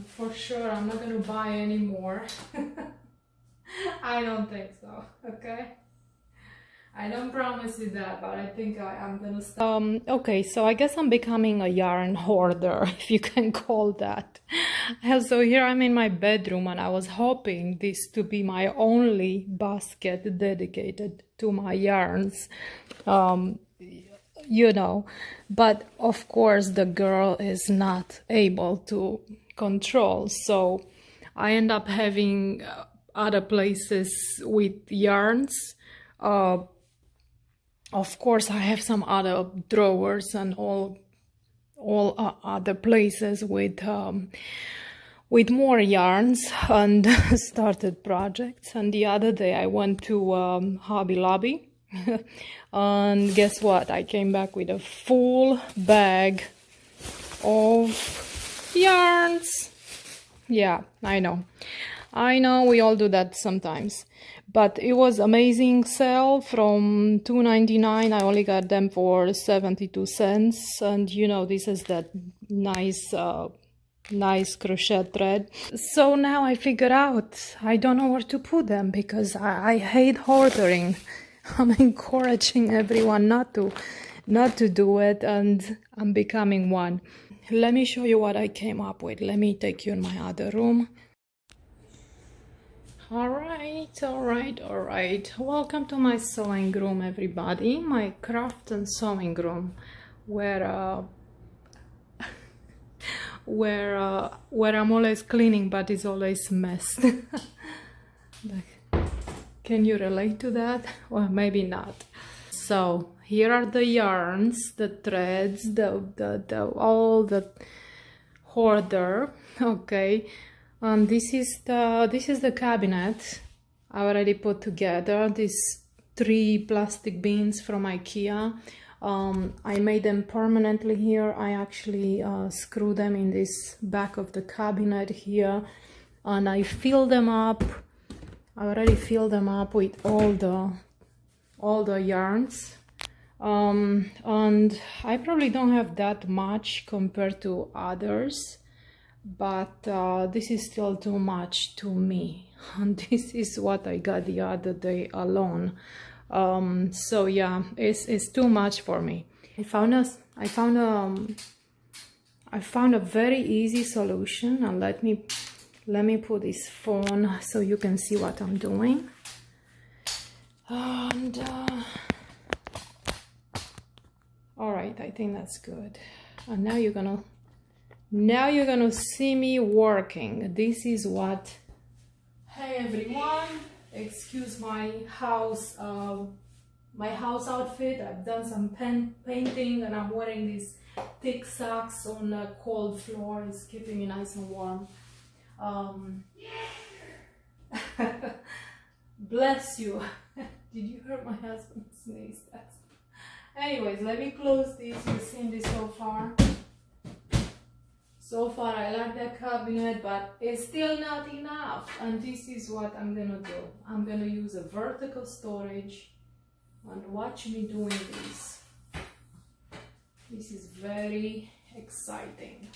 for sure I'm not gonna buy any more. I don't think so, okay? I don't promise you that, but I think I'm gonna stop. Okay, so I guess I'm becoming a yarn hoarder, if you can call that. So here I'm in my bedroom, and I was hoping this to be my only basket dedicated to my yarns. You know, but of course the girl is not able to control, so I end up having other places with yarns. Of course I have some other drawers and all other places with more yarns and started projects. And the other day I went to Hobby Lobby and guess what? I came back with a full bag of yarns. Yeah, I know we all do that sometimes, but it was amazing sale. From $2.99 I only got them for 72 cents, and you know, this is that nice crochet thread. So now I figured out I don't know where to put them because I hate hoarding. I'm encouraging everyone not to do it, and I'm becoming one. Let me show you what I came up with. Let me take you in my other room. All right. Welcome to my sewing room, everybody. My craft and sewing room, where I'm always cleaning, but it's always messed. Can you relate to that? Well, maybe not. So here are the yarns, the threads, all the hoarder. Okay, and this is the cabinet I already put together. These 3 plastic bins from IKEA. I made them permanently here. I actually screw them in this back of the cabinet here, and I fill them up. I already filled them up with all the yarns, and I probably don't have that much compared to others, but this is still too much to me, and this is what I got the other day alone. So yeah, it's too much for me. I found a very easy solution, and let me put this phone so you can see what I'm doing. And all right, I think that's good. And now you're gonna see me working. This is what. Hey everyone, excuse my house outfit. I've done some painting, and I'm wearing these thick socks on a cold floor. It's keeping me nice and warm. Bless you. Did you hear my husband sneeze? Anyways, let me close this. You've seen this so far. So far I like that cabinet, but it's still not enough, and this is what I'm gonna do. I'm gonna use a vertical storage, and watch me doing this. This is very exciting.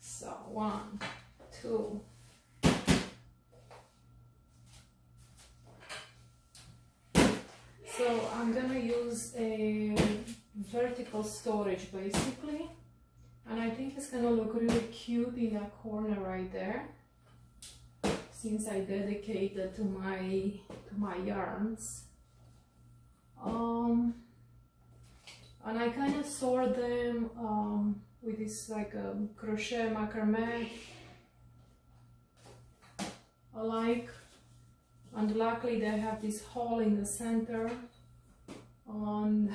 So 1, 2. So I'm gonna use a vertical storage basically, and I think it's gonna look really cute in that corner right there, since I dedicated to my yarns. And I kind of sort them with this like a crochet macrame alike, and luckily they have this hole in the center, and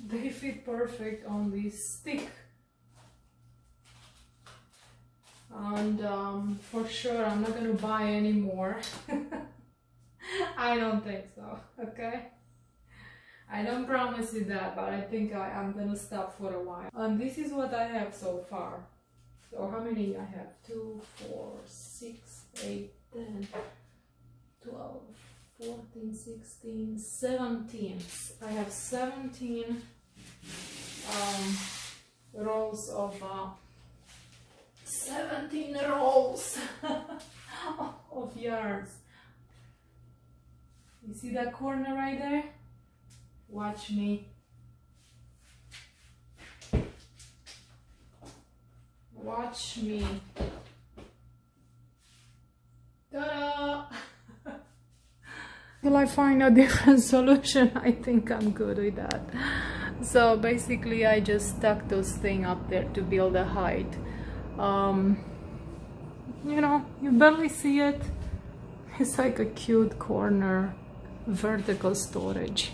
they fit perfect on this stick. And for sure I'm not gonna buy any more. I don't think so, okay? I don't promise you that, but I think I'm gonna stop for a while. And this is what I have so far. So how many I have? 2, 4, 6, 8, 10, 12, 14, 16, 17. I have 17 rolls of 17 yarns. You see that corner right there? Watch me. Watch me. Ta-da! Till I find a different solution, I think I'm good with that. So basically I just stuck those things up there to build a height. You know, you barely see it. It's like a cute corner vertical storage.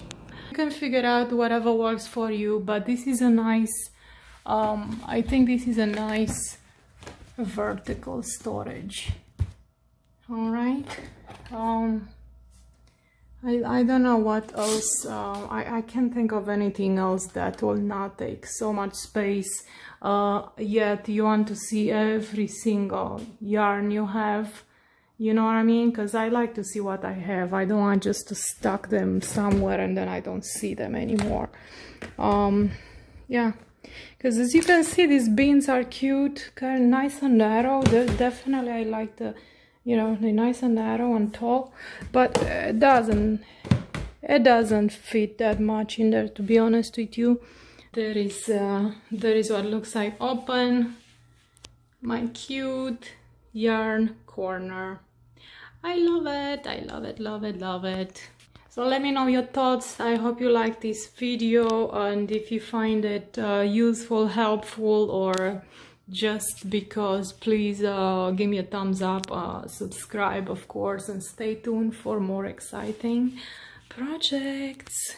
You can figure out whatever works for you, but this is a nice, I think this is a nice vertical storage. All right. I don't know what else. I can't think of anything else that will not take so much space. Yet you want to see every single yarn you have. You know what I mean? Because I like to see what I have. I don't want just to stuck them somewhere and then I don't see them anymore. Yeah, because as you can see, these beans are cute, kind of nice and narrow. Definitely I like the, you know, they're nice and narrow and tall, but it doesn't fit that much in there, to be honest with you. There is what looks like open, my cute yarn corner. I love it, I love it, love it, love it. So let me know your thoughts. I hope you like this video, and if you find it useful, helpful, or just because, please give me a thumbs up, subscribe of course, and stay tuned for more exciting projects.